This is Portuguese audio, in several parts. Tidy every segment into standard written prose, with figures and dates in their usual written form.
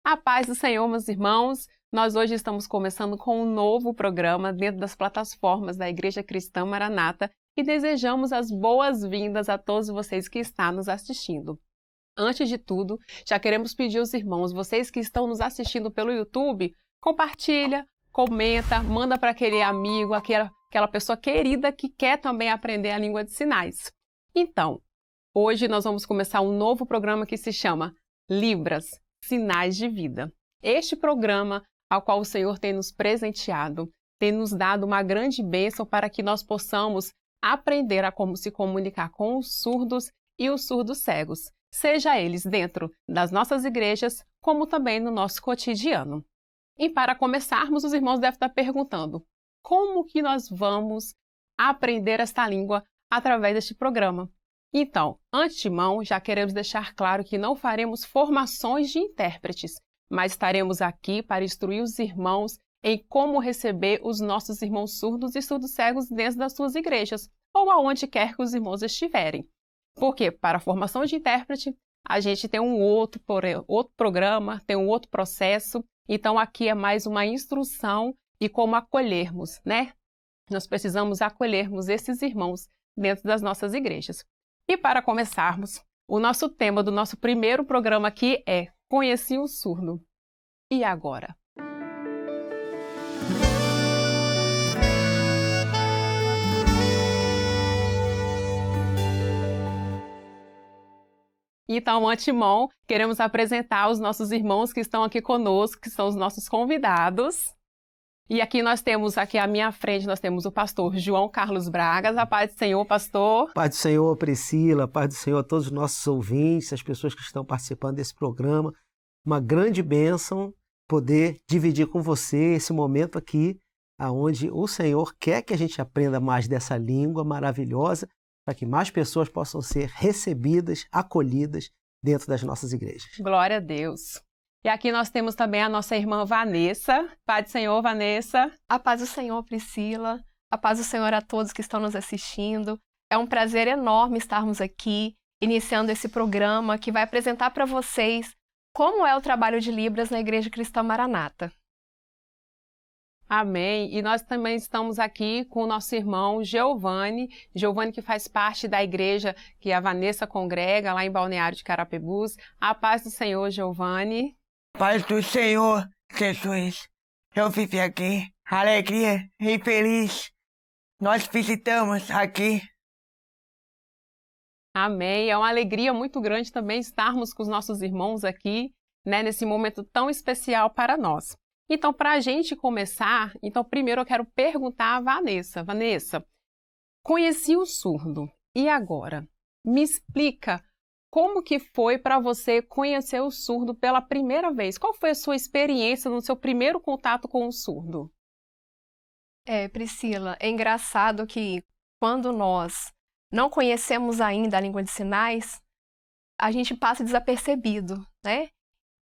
A paz do Senhor, meus irmãos. Nós hoje estamos começando com um novo programa dentro das plataformas da Igreja Cristã Maranata e desejamos as boas-vindas a todos vocês que estão nos assistindo. Antes de tudo, já queremos pedir aos irmãos, vocês que estão nos assistindo pelo YouTube, compartilha, comenta, manda para aquele amigo, aquela pessoa querida que quer também aprender a língua de sinais. Então, hoje nós vamos começar um novo programa que se chama Libras, Sinais de Vida. Este programa, ao qual o Senhor tem nos presenteado, tem nos dado uma grande bênção para que nós possamos aprender a como se comunicar com os surdos e os surdos cegos, seja eles dentro das nossas igrejas, como também no nosso cotidiano. E para começarmos, os irmãos devem estar perguntando, como que nós vamos aprender esta língua através deste programa? Então, antemão, já queremos deixar claro que não faremos formações de intérpretes, mas estaremos aqui para instruir os irmãos em como receber os nossos irmãos surdos e surdos cegos dentro das suas igrejas, ou aonde quer que os irmãos estiverem. Porque para a formação de intérprete, a gente tem um outro programa, tem um outro processo, então aqui é mais uma instrução e como acolhermos, né? Nós precisamos acolhermos esses irmãos dentro das nossas igrejas. E para começarmos, o nosso tema do nosso primeiro programa aqui é Conheci o Surdo. E agora? Então, antemão, queremos apresentar os nossos irmãos que estão aqui conosco, que são os nossos convidados. E aqui nós temos, aqui à minha frente, nós temos o pastor João Carlos Bragas. A paz do Senhor, pastor. Paz do Senhor, Priscila. Paz do Senhor a todos os nossos ouvintes, as pessoas que estão participando desse programa. Uma grande bênção poder dividir com você esse momento aqui, onde o Senhor quer que a gente aprenda mais dessa língua maravilhosa, para que mais pessoas possam ser recebidas, acolhidas dentro das nossas igrejas. Glória a Deus. E aqui nós temos também a nossa irmã Vanessa. Paz do Senhor, Vanessa. A paz do Senhor, Priscila. A paz do Senhor a todos que estão nos assistindo. É um prazer enorme estarmos aqui, iniciando esse programa que vai apresentar para vocês como é o trabalho de Libras na Igreja Cristã Maranata. Amém. E nós também estamos aqui com o nosso irmão Giovanni que faz parte da igreja que a Vanessa congrega lá em Balneário de Carapebus. A paz do Senhor, Giovanni. Paz do Senhor, Jesus. Eu vivi aqui, alegria e feliz. Nós visitamos aqui. Amém. É uma alegria muito grande também estarmos com os nossos irmãos aqui, né, nesse momento tão especial para nós. Então, para a gente começar, primeiro eu quero perguntar a Vanessa. Vanessa, conheci o surdo, e agora? Me explica como que foi para você conhecer o surdo pela primeira vez? Qual foi a sua experiência no seu primeiro contato com o surdo? Priscila, é engraçado que quando nós não conhecemos ainda a língua de sinais, a gente passa desapercebido, né?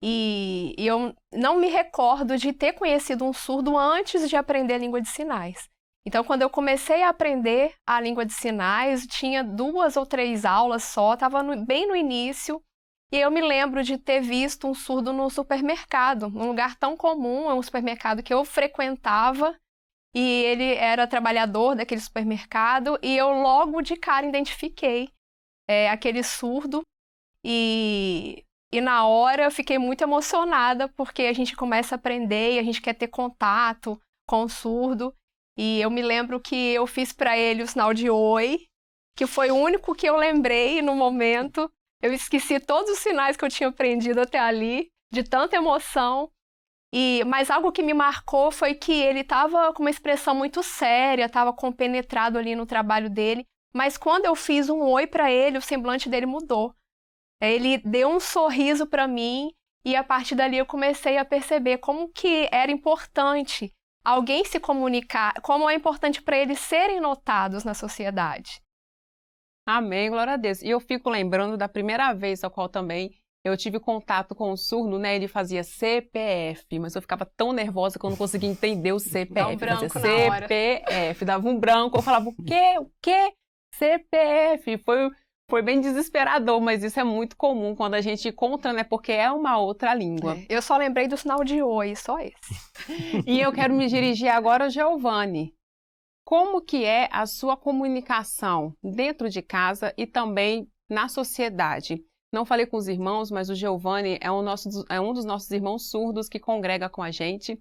E eu não me recordo de ter conhecido um surdo antes de aprender a língua de sinais. Então, quando eu comecei a aprender a língua de sinais, tinha 2 ou 3 aulas só, estava bem no início, e eu me lembro de ter visto um surdo no supermercado, num lugar tão comum, é um supermercado que eu frequentava, e ele era trabalhador daquele supermercado, e eu logo de cara identifiquei aquele surdo, e na hora eu fiquei muito emocionada, porque a gente começa a aprender e a gente quer ter contato com o surdo. E eu me lembro que eu fiz para ele o sinal de oi, que foi o único que eu lembrei no momento. Eu esqueci todos os sinais que eu tinha aprendido até ali, de tanta emoção. Mas algo que me marcou foi que ele estava com uma expressão muito séria, estava compenetrado ali no trabalho dele. Mas quando eu fiz um oi para ele, o semblante dele mudou. Ele deu um sorriso para mim e a partir dali eu comecei a perceber como que era importante alguém se comunicar, como é importante para eles serem notados na sociedade. Amém, glória a Deus. E eu fico lembrando da primeira vez a qual também eu tive contato com o surdo, né? Ele fazia CPF, mas eu ficava tão nervosa que eu não conseguia entender o CPF. Dá um branco fazia na hora. CPF, dava um branco, eu falava, o quê? CPF? Foi bem desesperador, mas isso é muito comum quando a gente encontra, né? Porque é uma outra língua. Eu só lembrei do sinal de oi, só esse. E eu quero me dirigir agora ao Giovanni. Como que é a sua comunicação dentro de casa e também na sociedade? Não falei com os irmãos, mas o Giovanni é um dos nossos irmãos surdos que congrega com a gente.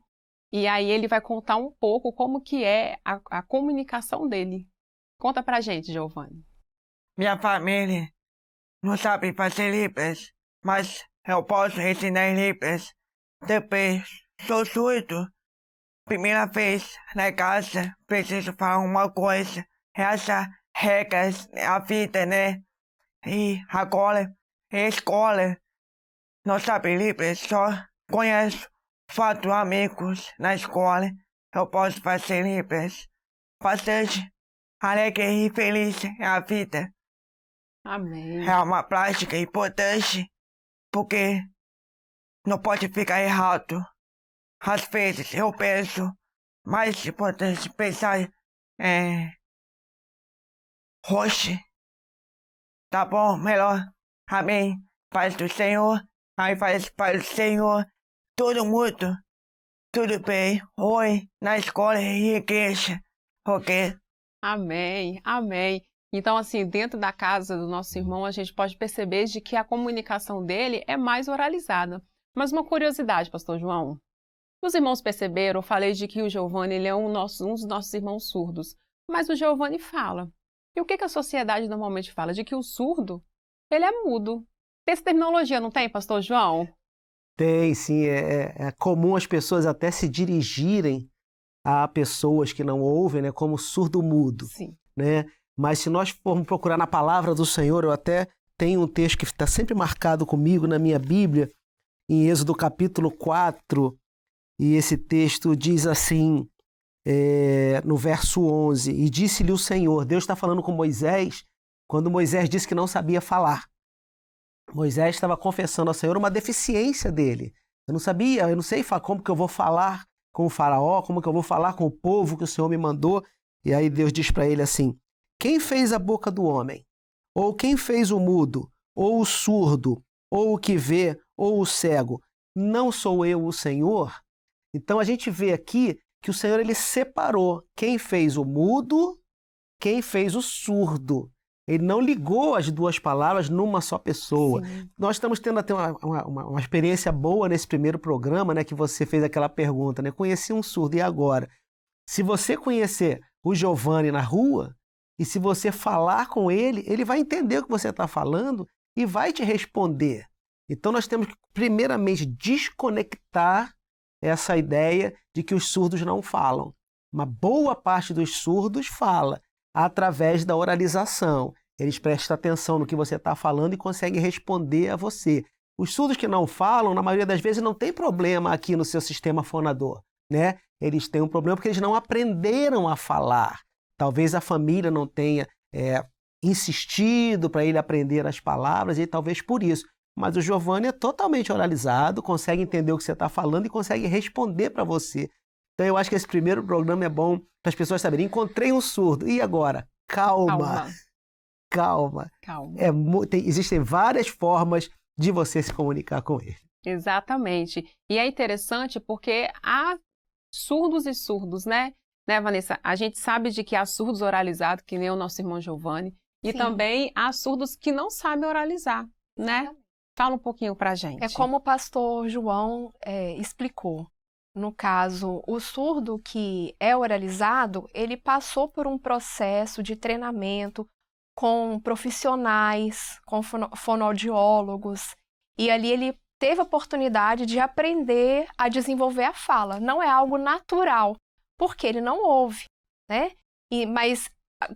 E aí ele vai contar um pouco como que é a comunicação dele. Conta pra gente, Giovanni. Minha família não sabe fazer Libras, mas eu posso ensinar Libras. Depois, sou surdo. Primeira vez na casa, preciso falar uma coisa. Essas regras a vida, né? E agora, escola, não sabe Libras, só conheço 4 amigos na escola. Eu posso fazer Libras. Bastante alegre e feliz é a vida. Amém. É uma prática importante, porque não pode ficar errado. Às vezes eu penso, mais importante pensar hoje. Tá bom? Melhor. Amém. Paz do Senhor. Aí faz paz do Senhor. Todo mundo. Tudo bem. Oi. Na escola e igreja. Ok? Amém, amém. Então, assim, dentro da casa do nosso irmão, a gente pode perceber de que a comunicação dele é mais oralizada. Mas uma curiosidade, pastor João. Os irmãos perceberam, eu falei de que o Giovanni ele é um dos nossos irmãos surdos. Mas o Giovanni fala. E o que a sociedade normalmente fala? De que o surdo, ele é mudo. Tem essa terminologia, não tem, pastor João? Tem, sim. É comum as pessoas até se dirigirem a pessoas que não ouvem, né, como surdo-mudo. Sim. Né? Mas se nós formos procurar na palavra do Senhor, eu até tenho um texto que está sempre marcado comigo na minha Bíblia, em Êxodo capítulo 4, e esse texto diz assim, no verso 11, e disse-lhe o Senhor, Deus está falando com Moisés, quando Moisés disse que não sabia falar. Moisés estava confessando ao Senhor uma deficiência dele. Eu não sei como que eu vou falar com o faraó, como que eu vou falar com o povo que o Senhor me mandou. E aí Deus diz para ele assim, quem fez a boca do homem? Ou quem fez o mudo? Ou o surdo? Ou o que vê? Ou o cego? Não sou eu o Senhor? Então a gente vê aqui que o Senhor ele separou quem fez o mudo, quem fez o surdo. Ele não ligou as duas palavras numa só pessoa. Sim. Nós estamos tendo até uma experiência boa nesse primeiro programa, né, que você fez aquela pergunta, né? Conheci um surdo, e agora? Se você conhecer o Giovanni na rua, e se você falar com ele, ele vai entender o que você está falando e vai te responder. Então nós temos que, primeiramente, desconectar essa ideia de que os surdos não falam. Uma boa parte dos surdos fala através da oralização. Eles prestam atenção no que você está falando e conseguem responder a você. Os surdos que não falam, na maioria das vezes, não tem problema aqui no seu sistema fonador, né? Eles têm um problema porque eles não aprenderam a falar. Talvez a família não tenha insistido para ele aprender as palavras, e talvez por isso. Mas o Giovanni é totalmente oralizado, consegue entender o que você está falando e consegue responder para você. Então eu acho que esse primeiro programa é bom para as pessoas saberem. Encontrei um surdo, e agora? Calma. Existem várias formas de você se comunicar com ele. Exatamente. E é interessante porque há surdos e surdos, né? Né, Vanessa? A gente sabe de que há surdos oralizados, que nem o nosso irmão Giovanni, e Sim. também há surdos que não sabem oralizar, né? Fala um pouquinho pra gente. É como o pastor João explicou. No caso, o surdo que é oralizado, ele passou por um processo de treinamento com profissionais, com fonoaudiólogos, e ali ele teve a oportunidade de aprender a desenvolver a fala. Não é algo natural, porque ele não ouve, né? Mas,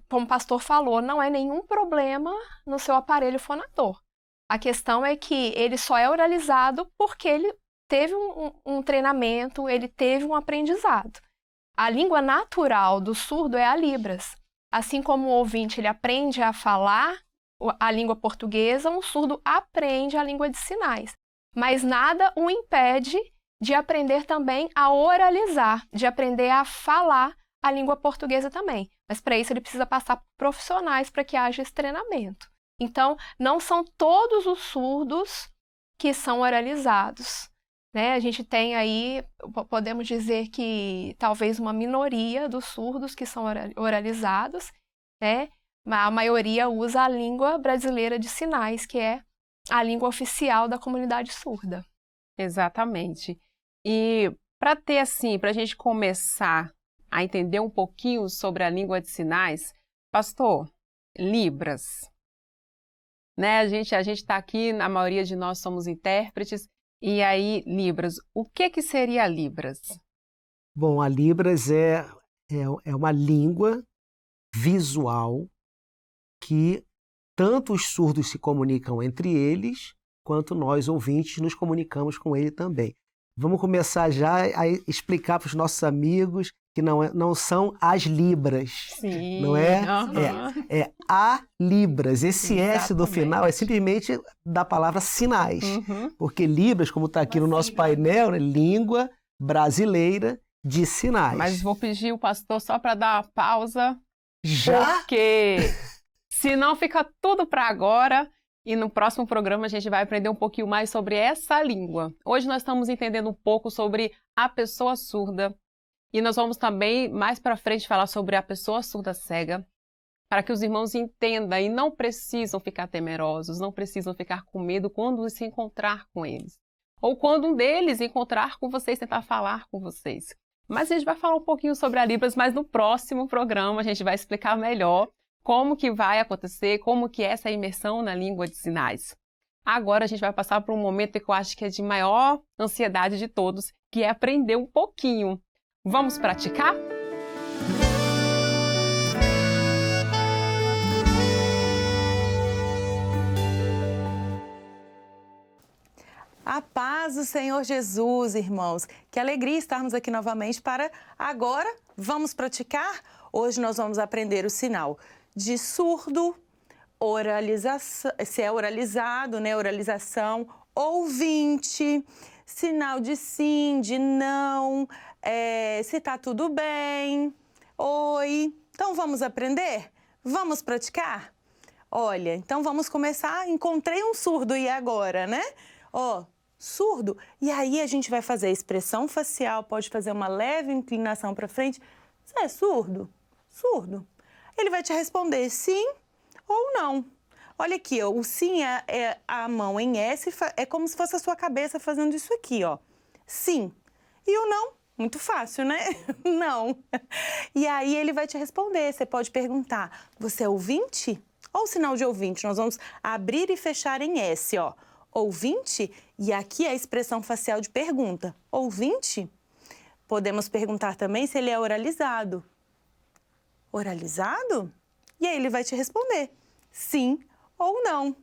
como o pastor falou, não é nenhum problema no seu aparelho fonador. A questão é que ele só é oralizado porque ele teve um treinamento, ele teve um aprendizado. A língua natural do surdo é a Libras. Assim como o ouvinte ele aprende a falar a língua portuguesa, um surdo aprende a língua de sinais. Mas nada o impede de aprender também a oralizar, de aprender a falar a língua portuguesa também. Mas para isso ele precisa passar por profissionais para que haja esse treinamento. Então, não são todos os surdos que são oralizados, né? A gente tem aí, podemos dizer que talvez uma minoria dos surdos que são oralizados, né? A maioria usa a língua brasileira de sinais, que é a língua oficial da comunidade surda. Exatamente. E para ter assim, para a gente começar a entender um pouquinho sobre a língua de sinais, pastor, Libras, né? A gente está aqui, a maioria de nós somos intérpretes, e aí Libras, o que seria Libras? Bom, a Libras é uma língua visual que tanto os surdos se comunicam entre eles, quanto nós, ouvintes, nos comunicamos com ele também. Vamos começar já a explicar para os nossos amigos que não são as Libras. Sim, não é? Uhum. É a Libras. Esse Exatamente. S do final é simplesmente da palavra sinais. Uhum. Porque Libras, como está aqui no nosso painel, né, língua brasileira de sinais. Mas vou pedir o pastor só para dar uma pausa. Já? Porque senão fica tudo para agora. E no próximo programa a gente vai aprender um pouquinho mais sobre essa língua. Hoje nós estamos entendendo um pouco sobre a pessoa surda. E nós vamos também, mais para frente, falar sobre a pessoa surda cega, para que os irmãos entendam e não precisam ficar temerosos, não precisam ficar com medo quando se encontrar com eles. Ou quando um deles encontrar com vocês, tentar falar com vocês. Mas a gente vai falar um pouquinho sobre a Libras, mas no próximo programa a gente vai explicar melhor como que vai acontecer, como que é essa imersão na língua de sinais. Agora a gente vai passar por um momento que eu acho que é de maior ansiedade de todos, que é aprender um pouquinho. Vamos praticar? A paz do Senhor Jesus, irmãos. Que alegria estarmos aqui novamente para agora. Vamos praticar? Hoje nós vamos aprender o sinal de surdo, oralização, se é oralizado, né? Oralização, ouvinte, sinal de sim, de não, se tá tudo bem, oi. Então vamos aprender? Vamos praticar? Olha, então vamos começar. Encontrei um surdo e agora, né? Ó, surdo. E aí a gente vai fazer a expressão facial, pode fazer uma leve inclinação para frente. Você é surdo? Surdo. Ele vai te responder sim ou não. Olha aqui, ó, o sim é a mão em S, é como se fosse a sua cabeça fazendo isso aqui, ó. Sim. E o não? Muito fácil, né? Não. E aí ele vai te responder. Você pode perguntar, você é ouvinte? Olha o sinal de ouvinte. Nós vamos abrir e fechar em S, ó. Ouvinte? E aqui é a expressão facial de pergunta. Ouvinte? Podemos perguntar também se ele é oralizado. Oralizado? E aí ele vai te responder sim ou não.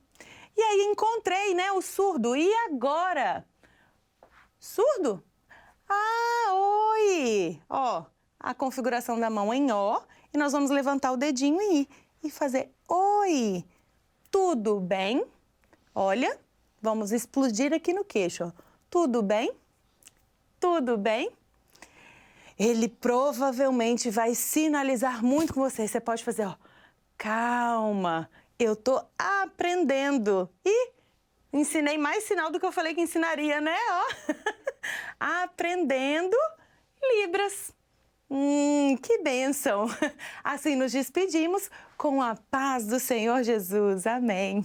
E aí encontrei, né, o surdo. E agora? Surdo? Ah, oi! Ó, a configuração da mão em O. E nós vamos levantar o dedinho em I e fazer oi. Tudo bem? Olha, vamos explodir aqui no queixo, ó. Tudo bem? Tudo bem? Ele provavelmente vai sinalizar muito com você. Você pode fazer, ó, calma, eu tô aprendendo. E ensinei mais sinal do que eu falei que ensinaria, né? Ó. Aprendendo Libras. Que bênção! Assim nos despedimos com a paz do Senhor Jesus. Amém.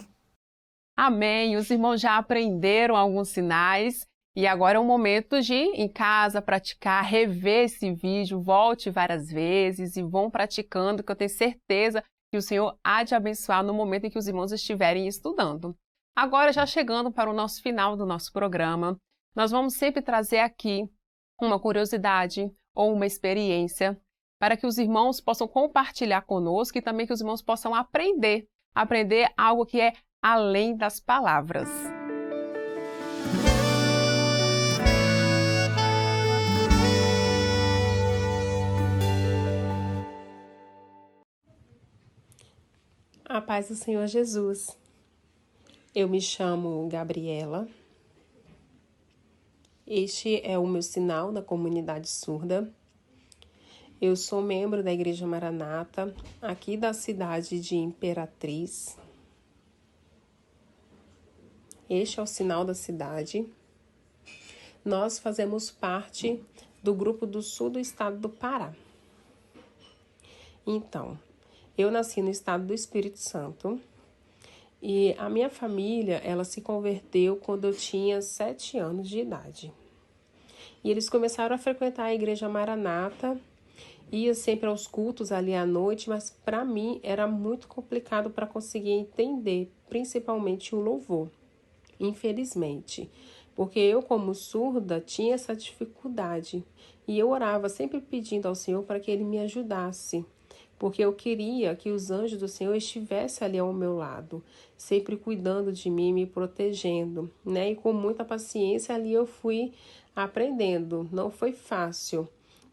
Amém. Os irmãos já aprenderam alguns sinais. E agora é o momento de, em casa, praticar, rever esse vídeo, volte várias vezes e vão praticando, que eu tenho certeza que o Senhor há de abençoar no momento em que os irmãos estiverem estudando. Agora, já chegando para o nosso final do nosso programa, nós vamos sempre trazer aqui uma curiosidade ou uma experiência para que os irmãos possam compartilhar conosco e também que os irmãos possam aprender algo que é além das palavras. A paz do Senhor Jesus. Eu me chamo Gabriela. Este é o meu sinal da comunidade surda. Eu sou membro da Igreja Maranata, aqui da cidade de Imperatriz. Este é o sinal da cidade. Nós fazemos parte do grupo do sul do estado do Pará. Então, eu nasci no estado do Espírito Santo e a minha família, ela se converteu quando eu tinha 7 anos de idade. E eles começaram a frequentar a igreja Maranata, ia sempre aos cultos ali à noite, mas para mim era muito complicado para conseguir entender, principalmente o louvor, infelizmente. Porque eu, como surda, tinha essa dificuldade e eu orava sempre pedindo ao Senhor para que Ele me ajudasse. Porque eu queria que os anjos do Senhor estivessem ali ao meu lado, sempre cuidando de mim, me protegendo, né? E com muita paciência ali eu fui aprendendo. Não foi fácil,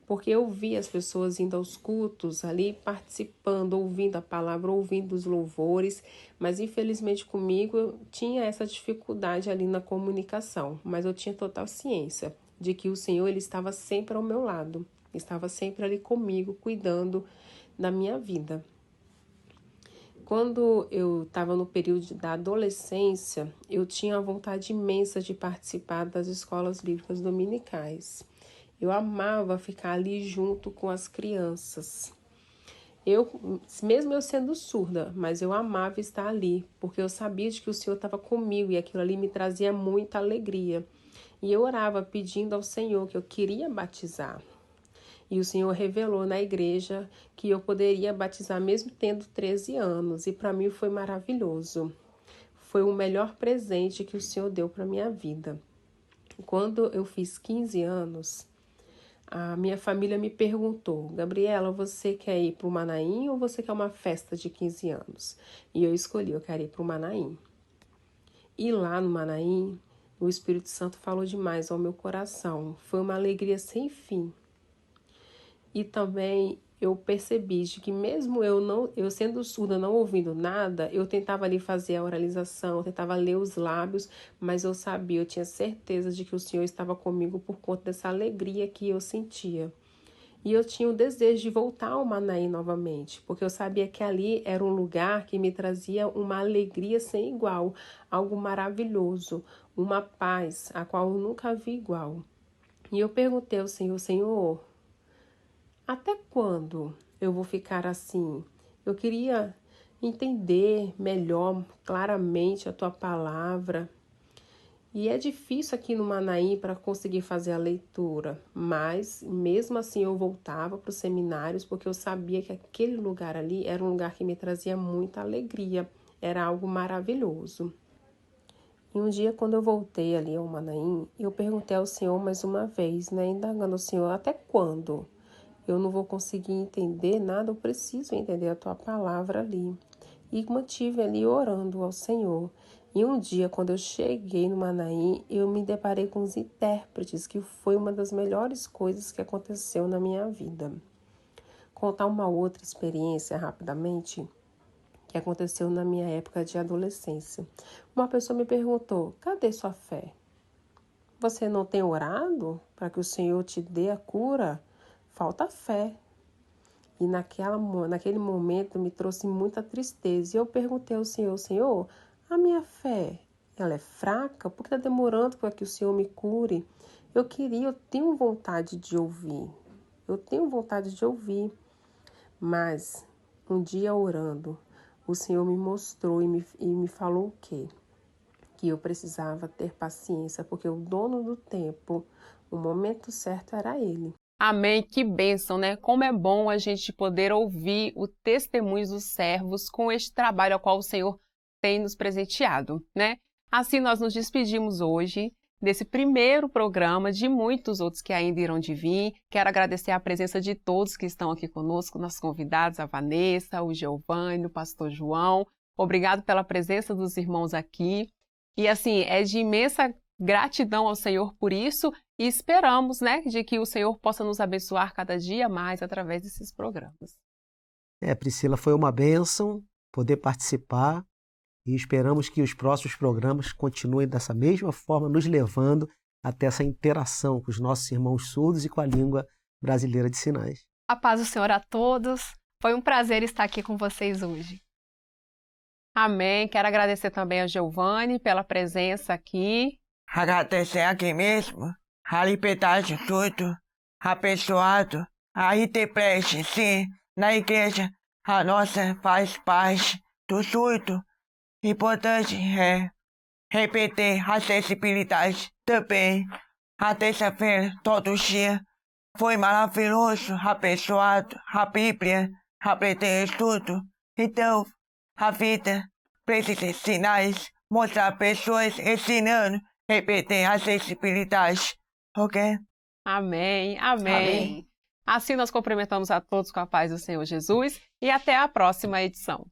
porque eu vi as pessoas indo aos cultos ali, participando, ouvindo a palavra, ouvindo os louvores, mas infelizmente comigo eu tinha essa dificuldade ali na comunicação, mas eu tinha total ciência de que o Senhor ele estava sempre ao meu lado, estava sempre ali comigo, cuidando da minha vida. Quando eu estava no período da adolescência, eu tinha a vontade imensa de participar das escolas bíblicas dominicais. Eu amava ficar ali junto com as crianças. Mesmo eu sendo surda, mas eu amava estar ali, porque eu sabia de que o Senhor estava comigo e aquilo ali me trazia muita alegria. E eu orava pedindo ao Senhor que eu queria batizar. E o Senhor revelou na igreja que eu poderia batizar mesmo tendo 13 anos. E para mim foi maravilhoso. Foi o melhor presente que o Senhor deu para minha vida. Quando eu fiz 15 anos, a minha família me perguntou: Gabriela, você quer ir para o Manaim ou você quer uma festa de 15 anos? E eu escolhi, eu quero ir para o Manaim. E lá no Manaim, o Espírito Santo falou demais ao meu coração. Foi uma alegria sem fim. E também eu percebi de que mesmo eu sendo surda, não ouvindo nada, eu tentava ali fazer a oralização, eu tentava ler os lábios, mas eu sabia, eu tinha certeza de que o Senhor estava comigo por conta dessa alegria que eu sentia. E eu tinha o desejo de voltar ao Manaim novamente, porque eu sabia que ali era um lugar que me trazia uma alegria sem igual, algo maravilhoso, uma paz a qual eu nunca vi igual. E eu perguntei ao Senhor: Senhor, até quando eu vou ficar assim? Eu queria entender melhor, claramente a tua palavra. E é difícil aqui no Manaim para conseguir fazer a leitura, mas mesmo assim eu voltava para os seminários porque eu sabia que aquele lugar ali era um lugar que me trazia muita alegria, era algo maravilhoso. E um dia, quando eu voltei ali ao Manaim, eu perguntei ao Senhor mais uma vez, né, indagando ao Senhor: até quando? Eu não vou conseguir entender nada, eu preciso entender a tua palavra ali. E mantive ali orando ao Senhor. E um dia, quando eu cheguei no Manaim, eu me deparei com os intérpretes, que foi uma das melhores coisas que aconteceu na minha vida. Contar uma outra experiência rapidamente, que aconteceu na minha época de adolescência. Uma pessoa me perguntou: cadê sua fé? Você não tem orado para que o Senhor te dê a cura? Falta fé. E naquele momento me trouxe muita tristeza. E eu perguntei ao Senhor: Senhor, a minha fé, ela é fraca? Por que está demorando para que o Senhor me cure? Eu tenho vontade de ouvir. Mas um dia orando, o Senhor me mostrou e me falou o quê? Que eu precisava ter paciência, porque o dono do tempo, o momento certo era Ele. Amém, que bênção, né? Como é bom a gente poder ouvir o testemunho dos servos com este trabalho ao qual o Senhor tem nos presenteado, né? Assim nós nos despedimos hoje desse primeiro programa, de muitos outros que ainda irão de vir. Quero agradecer a presença de todos que estão aqui conosco, nossos convidados, a Vanessa, o Giovanni, o pastor João. Obrigado pela presença dos irmãos aqui. E assim, é de imensa gratidão ao Senhor por isso e esperamos, né, de que o Senhor possa nos abençoar cada dia mais através desses programas. Priscila, foi uma bênção poder participar e esperamos que os próximos programas continuem dessa mesma forma, nos levando até essa interação com os nossos irmãos surdos e com a língua brasileira de sinais. A paz do Senhor a todos. Foi um prazer estar aqui com vocês hoje. Amém. Quero agradecer também a Giovanni pela presença aqui. Agradecer aqui mesmo, a liberdade tudo, abençoado, a preste, sim, na igreja, a nossa faz parte do surdo. Importante é repetir a acessibilidade também. A terça-feira, todo dia, foi maravilhoso, abençoado, a Bíblia, aprender tudo. Então, a vida precisa de sinais, mostrar pessoas ensinando, repetir a acessibilidade, ok? Amém, amém. Amém. Assim nós cumprimentamos a todos com a paz do Senhor Jesus e até a próxima edição.